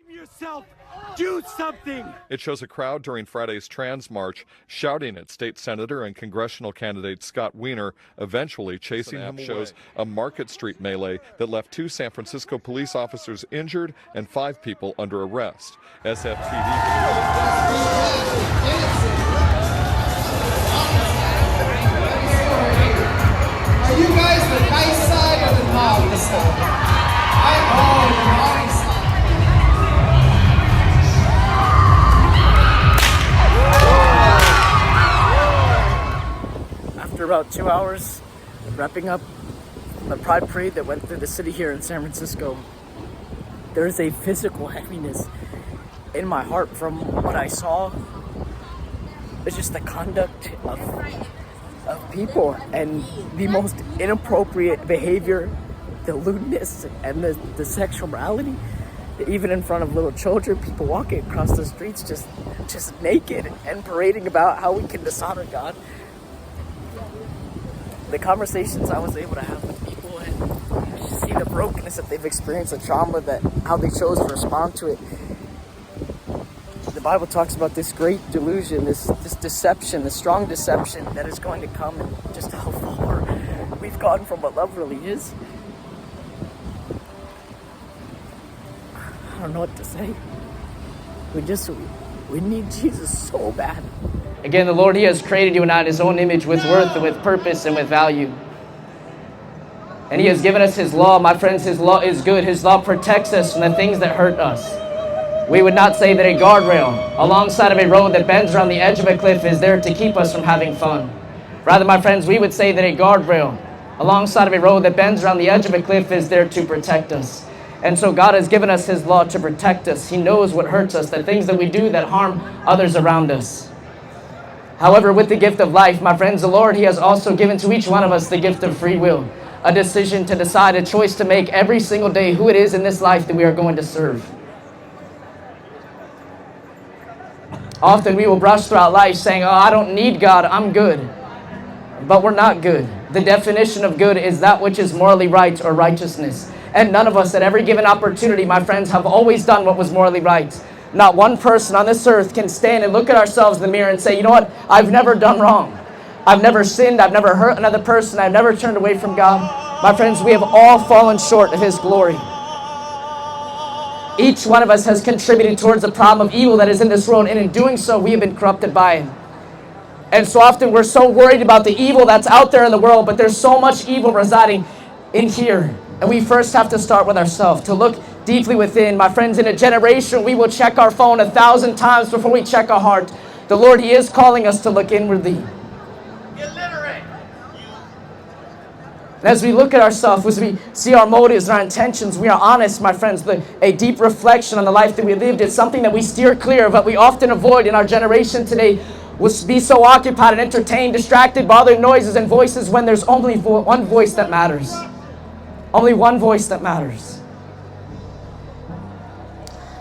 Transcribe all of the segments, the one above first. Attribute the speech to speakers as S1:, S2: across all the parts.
S1: Yourself, do something!
S2: It shows a crowd during Friday's Trans March shouting at state senator and congressional candidate Scott Wiener, eventually chasing him away. Shows a Market Street melee that left 2 San Francisco police officers injured and 5 people under arrest. SFTV.
S3: Are you guys the nice side or the naughty side? The naughty side.
S4: After about 2 hours wrapping up the Pride Parade that went through the city here in San Francisco, there's a physical heaviness in my heart from what I saw. It's just the conduct of people and the most inappropriate behavior, the lewdness and the sexual morality. Even in front of little children, people walking across the streets just naked and parading about how we can dishonor God. The conversations I was able to have with people and just see the brokenness that they've experienced, the trauma, that how they chose to respond to it. The Bible talks about this great delusion, this deception, this strong deception that is going to come, and just how far we've gone from what love really is. I don't know what to say. We need Jesus so bad.
S5: Again, the Lord, He has created you and I in His own image with worth and with purpose and with value. And He has given us His law. My friends, His law is good. His law protects us from the things that hurt us. We would not say that a guardrail alongside of a road that bends around the edge of a cliff is there to keep us from having fun. Rather, my friends, we would say that a guardrail alongside of a road that bends around the edge of a cliff is there to protect us. And so God has given us His law to protect us. He knows what hurts us, the things that we do that harm others around us. However, with the gift of life, my friends, the Lord, He has also given to each one of us the gift of free will, a decision to decide, a choice to make every single day who it is in this life that we are going to serve. Often we will brush throughout life saying, I don't need God, I'm good. But we're not good. The definition of good is that which is morally right or righteousness. And none of us at every given opportunity, my friends, have always done what was morally right. Not one person on this earth can stand and look at ourselves in the mirror and say, you know what, I've never done wrong. I've never sinned, I've never hurt another person, I've never turned away from God. My friends, we have all fallen short of His glory. Each one of us has contributed towards the problem of evil that is in this world, and in doing so, we have been corrupted by it. And so often we're so worried about the evil that's out there in the world, but there's so much evil residing in here. And we first have to start with ourselves, to look deeply within. My friends, in a generation, we will check our phone 1,000 times before we check our heart. The Lord, He is calling us to look inwardly. Illiterate. And as we look at ourselves, as we see our motives and our intentions, we are honest, my friends. A deep reflection on the life that we lived is something that we steer clear of, but we often avoid in our generation today. We'll be so occupied and entertained, distracted by other noises and voices when there's only one voice that matters. Only one voice that matters.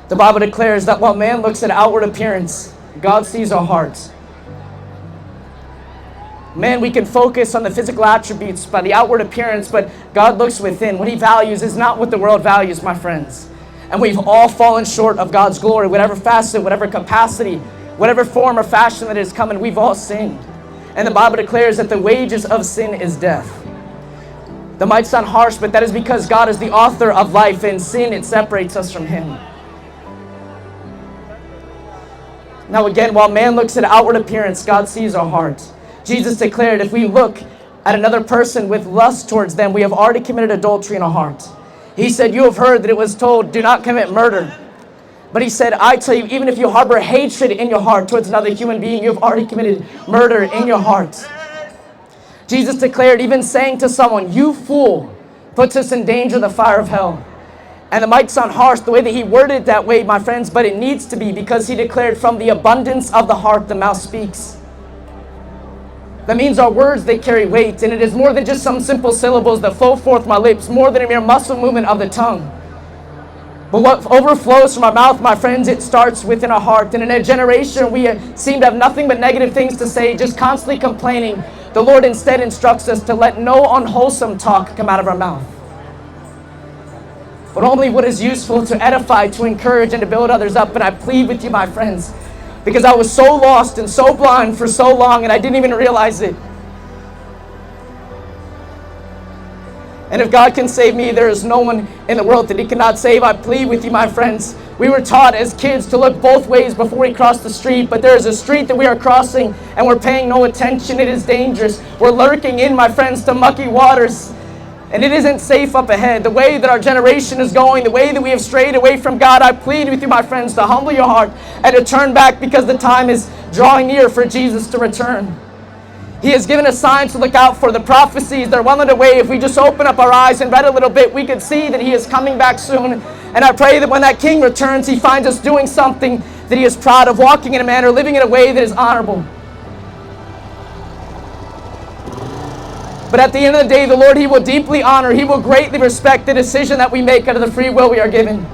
S5: The Bible declares that while man looks at outward appearance, God sees our hearts. Man, we can focus on the physical attributes by the outward appearance, but God looks within. What He values is not what the world values, my friends. And we've all fallen short of God's glory, whatever facet, whatever capacity, whatever form or fashion that has come, and we've all sinned. And the Bible declares that the wages of sin is death. That might sound harsh, but that is because God is the author of life, and sin, it separates us from Him. Now again, while man looks at outward appearance, God sees our hearts. Jesus declared, if we look at another person with lust towards them, we have already committed adultery in our heart. He said, you have heard that it was told, do not commit murder. But He said, I tell you, even if you harbor hatred in your heart towards another human being, you have already committed murder in your heart. Jesus declared, even saying to someone, you fool, puts us in danger of the fire of hell. And it might sound harsh the way that He worded it that way, my friends, but it needs to be, because He declared, from the abundance of the heart the mouth speaks. That means our words, they carry weight, and it is more than just some simple syllables that flow forth from our lips, more than a mere muscle movement of the tongue. But what overflows from our mouth, my friends, it starts within our heart. And in a generation we seem to have nothing but negative things to say, just constantly complaining. The Lord instead instructs us to let no unwholesome talk come out of our mouth. but only what is useful to edify, to encourage, and to build others up. And I plead with you, my friends, because I was so lost and so blind for so long, and I didn't even realize it. And if God can save me, there is no one in the world that He cannot save. I plead with you, my friends. We were taught as kids to look both ways before we cross the street, but there is a street that we are crossing and we're paying no attention. It is dangerous. We're lurking in, my friends, to mucky waters, and it isn't safe up ahead. The way that our generation is going, the way that we have strayed away from God, I plead with you, my friends, to humble your heart and to turn back, because the time is drawing near for Jesus to return. He has given us signs to look out for. The prophecies, they're well underway. If we just open up our eyes and read a little bit, we could see that He is coming back soon. And I pray that when that King returns, He finds us doing something that He is proud of, walking in a manner, living in a way that is honorable. But at the end of the day, the Lord, He will deeply honor, He will greatly respect the decision that we make out of the free will we are given.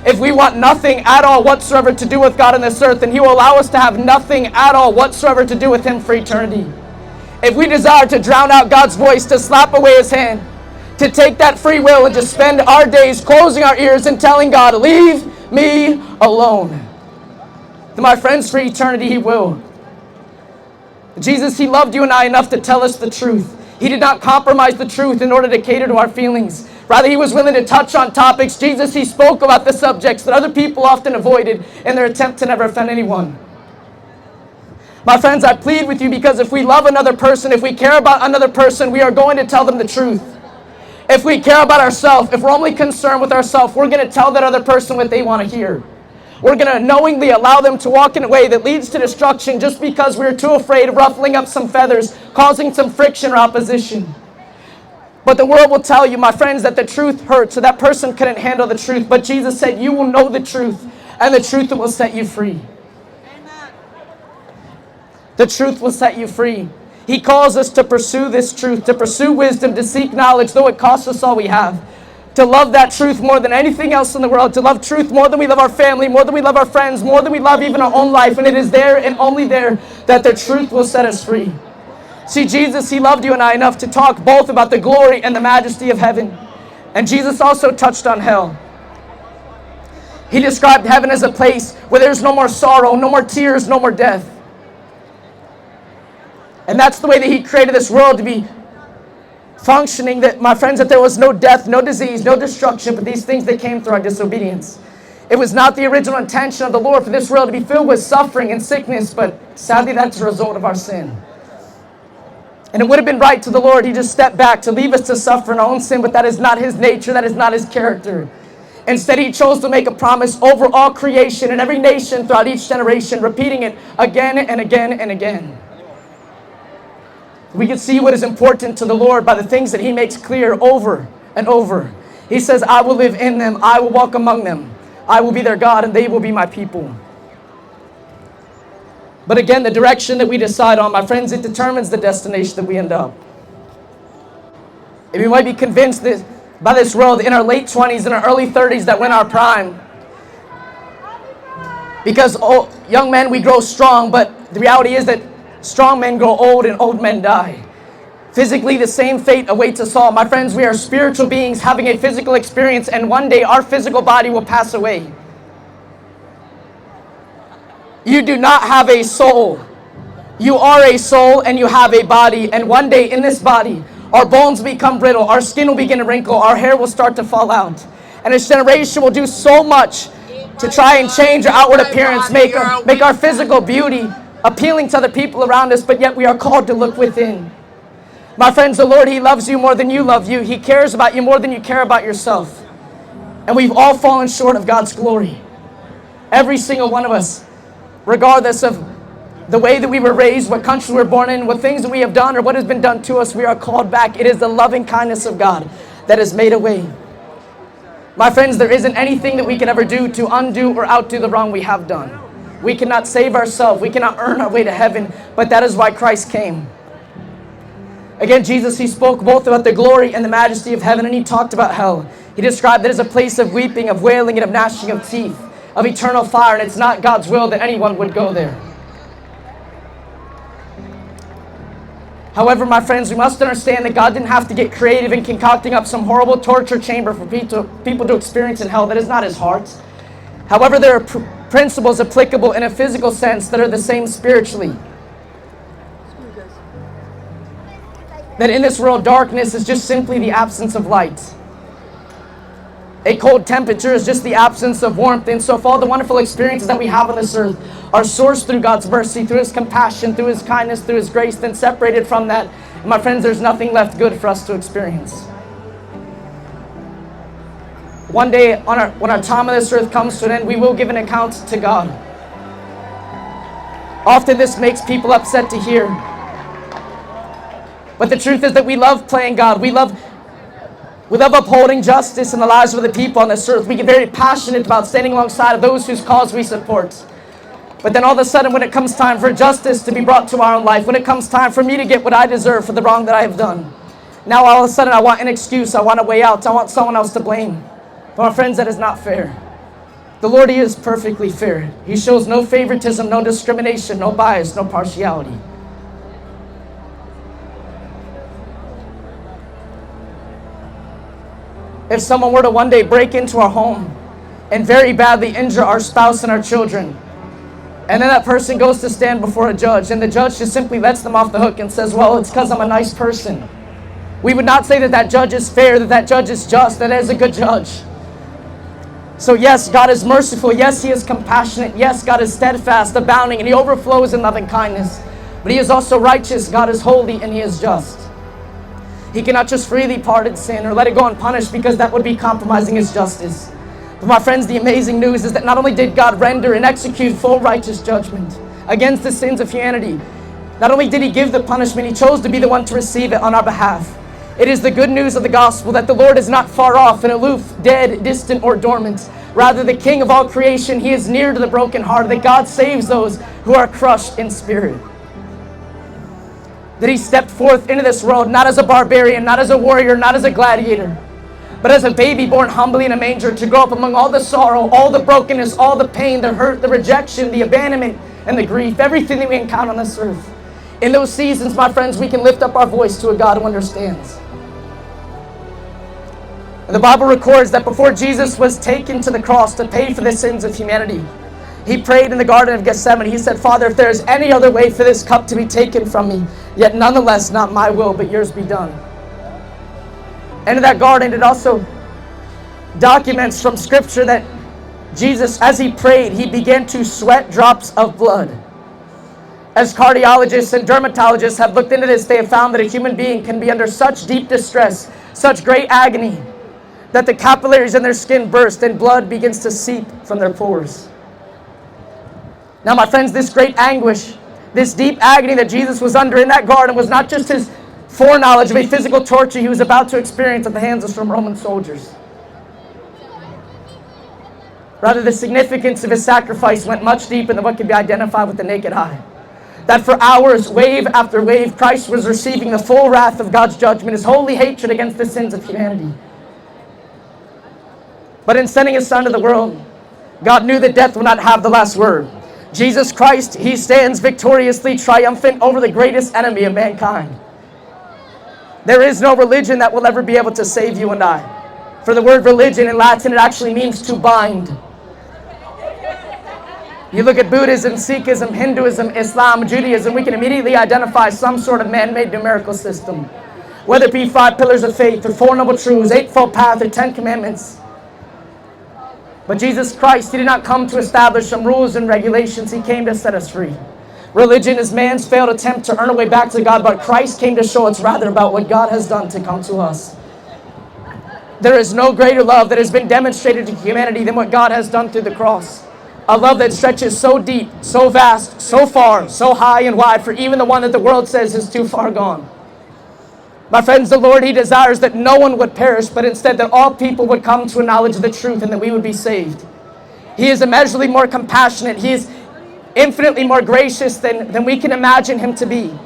S5: If we want nothing at all whatsoever to do with God on this earth, then He will allow us to have nothing at all whatsoever to do with Him for eternity. If we desire to drown out God's voice, to slap away His hand, to take that free will and to spend our days closing our ears and telling God, leave me alone, then my friends, for eternity He will. Jesus, He loved you and I enough to tell us the truth. He did not compromise the truth in order to cater to our feelings. Rather, He was willing to touch on topics. Jesus, He spoke about the subjects that other people often avoided in their attempt to never offend anyone. My friends, I plead with you, because if we love another person, if we care about another person, we are going to tell them the truth. If we care about ourselves, if we're only concerned with ourselves, we're going to tell that other person what they want to hear. We're going to knowingly allow them to walk in a way that leads to destruction just because we're too afraid of ruffling up some feathers, causing some friction or opposition. But the world will tell you, my friends, that the truth hurts, so that person couldn't handle the truth. But Jesus said, you will know the truth, and the truth will set you free. The truth will set you free. He calls us to pursue this truth, to pursue wisdom, to seek knowledge, though it costs us all we have. To love that truth more than anything else in the world. To love truth more than we love our family, more than we love our friends, more than we love even our own life. And it is there and only there that the truth will set us free. See, Jesus, He loved you and I enough to talk both about the glory and the majesty of heaven. And Jesus also touched on hell. He described heaven as a place where there's no more sorrow, no more tears, no more death. And that's the way that He created this world to be functioning, that, my friends, that there was no death, no disease, no destruction, but these things that came through our disobedience. It was not the original intention of the Lord for this world to be filled with suffering and sickness, but sadly that's a result of our sin. And it would have been right to the Lord, He just stepped back to leave us to suffer in our own sin, but that is not His nature, that is not His character. Instead, He chose to make a promise over all creation and every nation throughout each generation, repeating it again and again and again. We can see what is important to the Lord by the things that He makes clear over and over. He says, I will live in them, I will walk among them, I will be their God, and they will be my people. But again, the direction that we decide on, my friends, it determines the destination that we end up. And we might be convinced that by this world in our late 20s and our early 30s that we're in our prime. Because young men, we grow strong, but the reality is that strong men grow old and old men die. Physically, the same fate awaits us all. My friends, we are spiritual beings having a physical experience, and one day our physical body will pass away. You do not have a soul. You are a soul and you have a body, and one day in this body, our bones become brittle, our skin will begin to wrinkle, our hair will start to fall out. And this generation will do so much to try and change our outward appearance, make our physical beauty appealing to other people around us, but yet we are called to look within. My friends, the Lord, He loves you more than you love you. He cares about you more than you care about yourself. And we've all fallen short of God's glory. Every single one of us, regardless of the way that we were raised, what country we were born in, what things that we have done, or what has been done to us, we are called back. It is the loving kindness of God that has made a way. My friends, there isn't anything that we can ever do to undo or outdo the wrong we have done. We cannot save ourselves. We cannot earn our way to heaven, but that is why Christ came. Again, Jesus, He spoke both about the glory and the majesty of heaven, and He talked about hell. He described it as a place of weeping, of wailing, and of gnashing of teeth, of eternal fire, and it's not God's will that anyone would go there. However, my friends, we must understand that God didn't have to get creative in concocting up some horrible torture chamber for people to experience in hell. That is not his heart. However, there are principles applicable in a physical sense that are the same spiritually. That in this world, darkness is just simply the absence of light. A cold temperature is just the absence of warmth. And so if all the wonderful experiences that we have on this earth are sourced through God's mercy, through his compassion, through his kindness, through his grace, then separated from that, my friends, there's nothing left good for us to experience. One day, when our time on this earth comes to an end, we will give an account to God. Often this makes people upset to hear. But the truth is that we love playing God. We love upholding justice in the lives of the people on this earth. We get very passionate about standing alongside of those whose cause we support. But then all of a sudden, when it comes time for justice to be brought to our own life, when it comes time for me to get what I deserve for the wrong that I have done, now all of a sudden I want an excuse, I want a way out, I want someone else to blame. But my friends, that is not fair. The Lord, he is perfectly fair. He shows no favoritism, no discrimination, no bias, no partiality. If someone were to one day break into our home and very badly injure our spouse and our children, and then that person goes to stand before a judge, and the judge just simply lets them off the hook and says, well, it's because I'm a nice person, we would not say that that judge is fair, that that judge is just, that is a good judge. So yes, God is merciful. Yes, he is compassionate. Yes, God is steadfast, abounding, and he overflows in loving kindness. But he is also righteous. God is holy, and he is just. He cannot just freely pardon sin or let it go unpunished, because that would be compromising his justice. But my friends, the amazing news is that not only did God render and execute full righteous judgment against the sins of humanity, not only did he give the punishment, he chose to be the one to receive it on our behalf. It is the good news of the gospel that the Lord is not far off and aloof, dead, distant, or dormant. Rather, the King of all creation, he is near to the brokenhearted, that God saves those who are crushed in spirit. That he stepped forth into this world not as a barbarian, not as a warrior, not as a gladiator, but as a baby born humbly in a manger, to grow up among all the sorrow, all the brokenness, all the pain, the hurt, the rejection, the abandonment, and the grief, everything that we encounter on this earth. In those seasons, my friends, we can lift up our voice to a God who understands. And the Bible records that before Jesus was taken to the cross to pay for the sins of humanity, he prayed in the Garden of Gethsemane. He said, Father, if there is any other way for this cup to be taken from me, yet nonetheless not my will, but yours be done. And in that garden, it also documents from Scripture that Jesus, as he prayed, he began to sweat drops of blood. As cardiologists and dermatologists have looked into this, they have found that a human being can be under such deep distress, such great agony, that the capillaries in their skin burst and blood begins to seep from their pores. Now, my friends, this great anguish, this deep agony that Jesus was under in that garden was not just his foreknowledge of a physical torture he was about to experience at the hands of some Roman soldiers. Rather, the significance of his sacrifice went much deeper than what could be identified with the naked eye. That for hours, wave after wave, Christ was receiving the full wrath of God's judgment, his holy hatred against the sins of humanity. But in sending his Son to the world, God knew that death would not have the last word. Jesus Christ, he stands victoriously triumphant over the greatest enemy of mankind. There is no religion that will ever be able to save you and I. For the word religion in Latin, it actually means to bind. You look at Buddhism, Sikhism, Hinduism, Islam, Judaism, we can immediately identify some sort of man-made numerical system. Whether it be 5 pillars of faith, or 4 noble truths, 8-fold path, or 10 commandments. But Jesus Christ, he did not come to establish some rules and regulations. He came to set us free. Religion is man's failed attempt to earn a way back to God, but Christ came to show it's rather about what God has done to come to us. There is no greater love that has been demonstrated to humanity than what God has done through the cross. A love that stretches so deep, so vast, so far, so high and wide, for even the one that the world says is too far gone. My friends, the Lord, he desires that no one would perish, but instead that all people would come to a knowledge of the truth and that we would be saved. He is immeasurably more compassionate. He is infinitely more gracious than we can imagine him to be.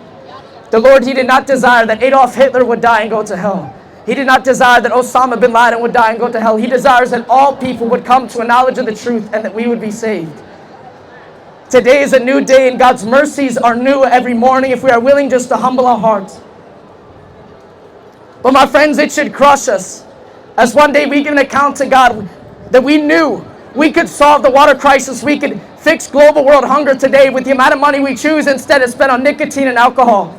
S5: The Lord, he did not desire that Adolf Hitler would die and go to hell. He did not desire that Osama bin Laden would die and go to hell. He desires that all people would come to a knowledge of the truth and that we would be saved. Today is a new day, and God's mercies are new every morning if we are willing just to humble our hearts. But my friends, it should crush us as one day we give an account to God that we knew we could solve the water crisis, we could fix global world hunger today with the amount of money we choose instead of spend on nicotine and alcohol.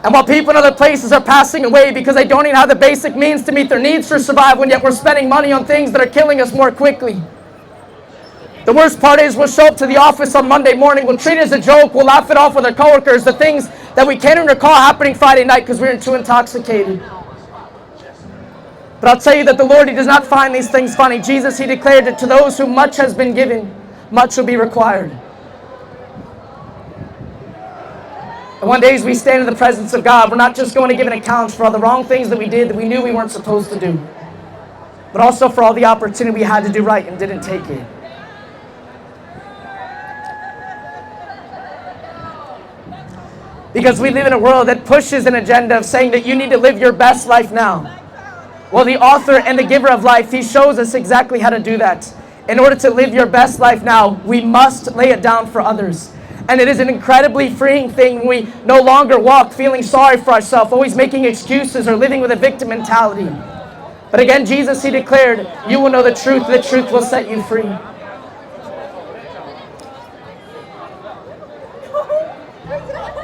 S5: And while people in other places are passing away because they don't even have the basic means to meet their needs for survival, and yet we're spending money on things that are killing us more quickly. The worst part is we'll show up to the office on Monday morning, we'll treat it as a joke, we'll laugh it off with our coworkers, the things that we can't even recall happening Friday night because we were too intoxicated. But I'll tell you that the Lord, He does not find these things funny. Jesus, He declared that to those whom much has been given, much will be required. And one day as we stand in the presence of God, we're not just going to give an account for all the wrong things that we did that we knew we weren't supposed to do, but also for all the opportunity we had to do right and didn't take it. Because we live in a world that pushes an agenda of saying that you need to live your best life now. Well, the author and the giver of life, He shows us exactly how to do that. In order to live your best life now, we must lay it down for others. And it is an incredibly freeing thing when we no longer walk feeling sorry for ourselves, always making excuses or living with a victim mentality. But again, Jesus, He declared, you will know the truth will set you free.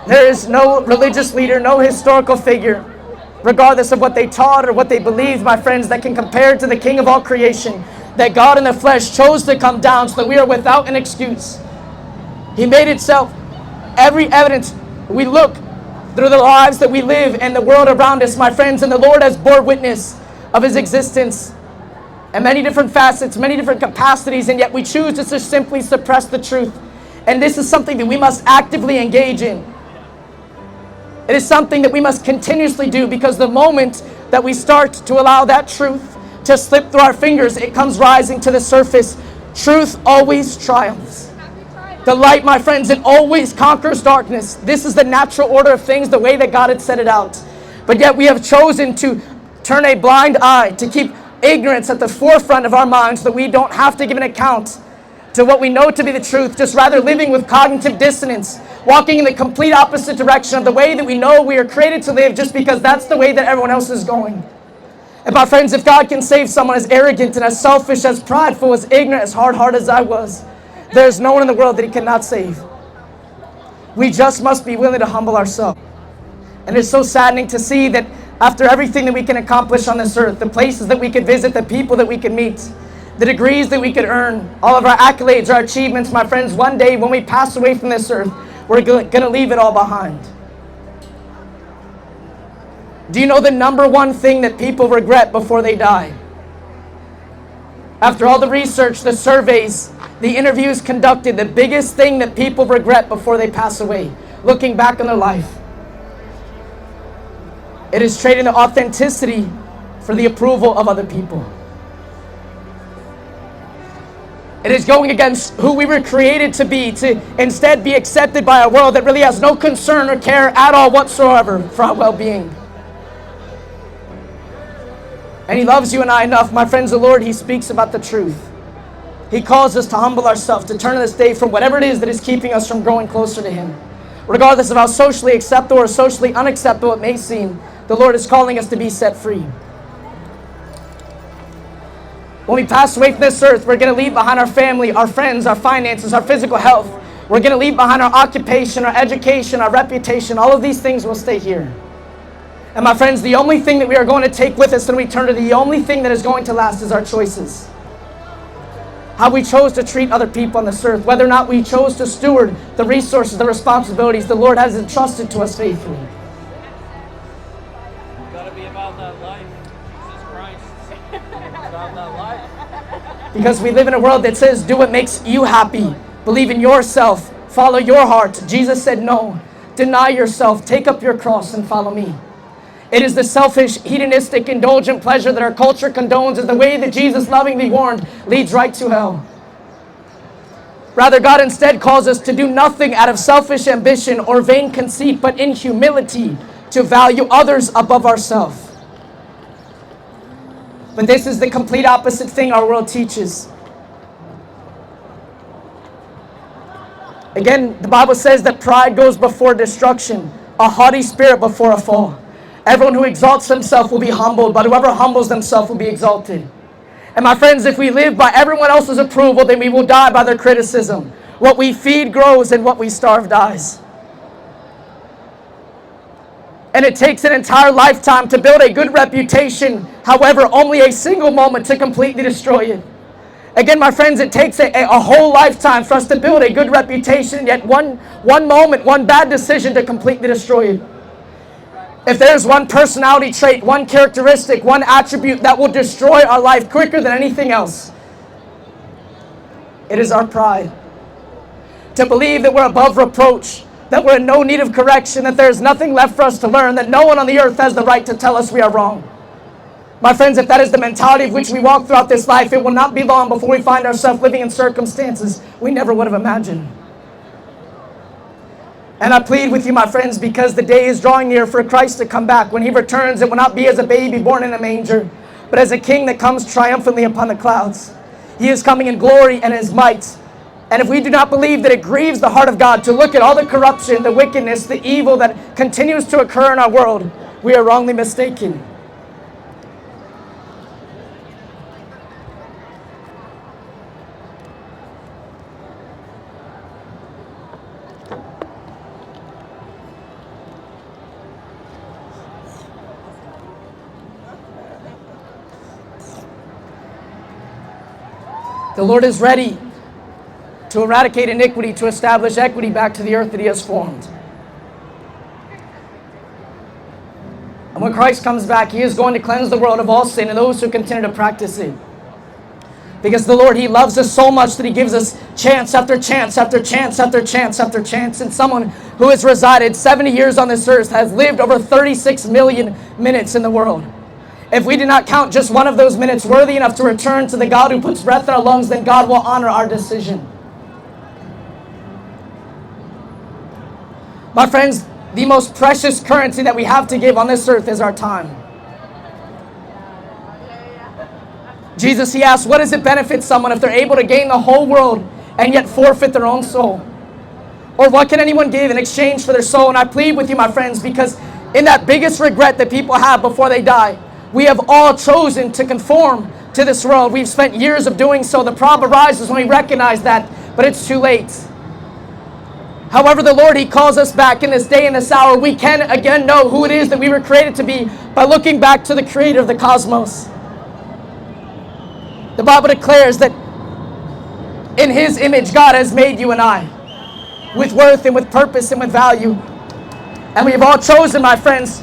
S5: There is no religious leader, no historical figure, regardless of what they taught or what they believed, my friends, that can compare to the King of all creation, that God in the flesh chose to come down so that we are without an excuse. He made itself every evidence. We look through the lives that we live and the world around us, my friends, and the Lord has borne witness of His existence in many different facets, many different capacities, and yet we choose to just simply suppress the truth. And this is something that we must actively engage in. It is something that we must continuously do, because the moment that we start to allow that truth to slip through our fingers, it comes rising to the surface. Truth always triumphs. The light, my friends, it always conquers darkness. This is the natural order of things, the way that God had set it out. But yet we have chosen to turn a blind eye, to keep ignorance at the forefront of our minds, so that we don't have to give an account to what we know to be the truth, just rather living with cognitive dissonance, walking in the complete opposite direction of the way that we know we are created to live, just because that's the way that everyone else is going. And my friends, if God can save someone as arrogant and as selfish, as prideful, as ignorant, as hard-hearted as I was, there's no one in the world that He cannot save. We just must be willing to humble ourselves. And it's so saddening to see that after everything that we can accomplish on this earth, the places that we could visit, the people that we could meet, the degrees that we could earn, all of our accolades, our achievements, my friends, one day when we pass away from this earth, we're going to leave it all behind. Do you know the number one thing that people regret before they die? After all the research, the surveys, the interviews conducted, the biggest thing that people regret before they pass away, looking back on their life, it is trading the authenticity for the approval of other people. It is going against who we were created to be, to instead be accepted by a world that really has no concern or care at all whatsoever for our well-being. And He loves you and I enough, my friends. The Lord, He speaks about the truth. He calls us to humble ourselves, to turn this day from whatever it is that is keeping us from growing closer to Him. Regardless of how socially acceptable or socially unacceptable it may seem, the Lord is calling us to be set free. When we pass away from this earth, we're going to leave behind our family, our friends, our finances, our physical health. We're going to leave behind our occupation, our education, our reputation. All of these things will stay here. And my friends, the only thing that we are going to take with us when we return to the only thing that is going to last is our choices. How we chose to treat other people on this earth, whether or not we chose to steward the resources, the responsibilities the Lord has entrusted to us faithfully.
S6: It's got to be about that life. Jesus Christ. It's about that life.
S5: Because we live in a world that says, do what makes you happy. Believe in yourself. Follow your heart. Jesus said, no. Deny yourself. Take up your cross and follow me. It is the selfish, hedonistic, indulgent pleasure that our culture condones is the way that Jesus lovingly warned leads right to hell. Rather, God instead calls us to do nothing out of selfish ambition or vain conceit, but in humility to value others above ourselves. But this is the complete opposite thing our world teaches. Again, the Bible says that pride goes before destruction, a haughty spirit before a fall. Everyone who exalts himself will be humbled, but whoever humbles themselves will be exalted. And my friends, if we live by everyone else's approval, then we will die by their criticism. What we feed grows and what we starve dies. And it takes an entire lifetime to build a good reputation, however, only a single moment to completely destroy it. Again, my friends, it takes a whole lifetime for us to build a good reputation, yet one moment, one bad decision to completely destroy it. If there's one personality trait, one characteristic, one attribute that will destroy our life quicker than anything else, it is our pride. To believe that we're above reproach, that we're in no need of correction, that there's nothing left for us to learn, that no one on the earth has the right to tell us we are wrong. My friends, if that is the mentality of which we walk throughout this life, it will not be long before we find ourselves living in circumstances we never would have imagined. And I plead with you, my friends, because the day is drawing near for Christ to come back. When he returns, it will not be as a baby born in a manger, but as a king that comes triumphantly upon the clouds. He is coming in glory and his might. And if we do not believe that it grieves the heart of God to look at all the corruption, the wickedness, the evil that continues to occur in our world, we are wrongly mistaken. The Lord is ready to eradicate iniquity, to establish equity back to the earth that he has formed. And when Christ comes back, he is going to cleanse the world of all sin and those who continue to practice it. Because the Lord, he loves us so much that he gives us chance after chance after chance after chance after chance. And someone who has resided 70 years on this earth has lived over 36 million minutes in the world. If we did not count just one of those minutes worthy enough to return to the God who puts breath in our lungs, then God will honor our decision. My friends, the most precious currency that we have to give on this earth is our time. Jesus, he asked, what does it benefit someone if they're able to gain the whole world and yet forfeit their own soul? Or what can anyone give in exchange for their soul? And I plead with you, my friends, because in that biggest regret that people have before they die, we have all chosen to conform to this world. We've spent years of doing so. The problem arises when we recognize that, but it's too late. However, the Lord, he calls us back in this day and this hour. We can again know who it is that we were created to be by looking back to the creator of the cosmos. The Bible declares that in his image, God has made you and I with worth and with purpose and with value. And we've all chosen, my friends,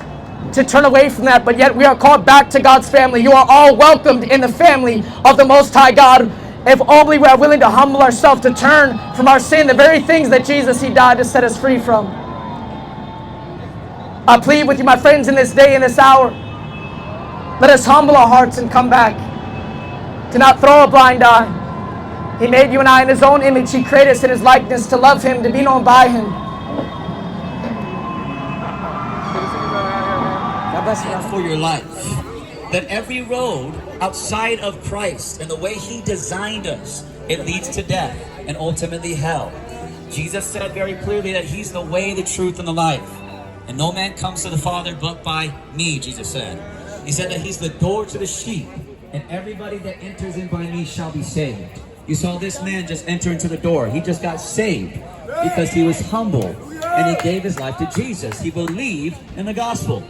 S5: to turn away from that, but yet we are called back to God's family. You are all welcomed in the family of the Most High God, if only we are willing to humble ourselves, to turn from our sin, the very things that Jesus, he died to set us free from. I plead with you, my friends, in this day and this hour, let us humble our hearts and come back, to not throw a blind eye. He made you and I in his own image. He created us in his likeness, to love him, to be known by him.
S7: For your life, that every road outside of Christ and the way he designed us, it leads to death and ultimately hell. Jesus said very clearly that he's the way, the truth, and the life, and no man comes to the Father but by me. Jesus said, he said that he's the door to the sheep, and everybody that enters in by me shall be saved. You saw this man just enter into the door. He just got saved because he was humble and he gave his life to Jesus. He believed in the gospel.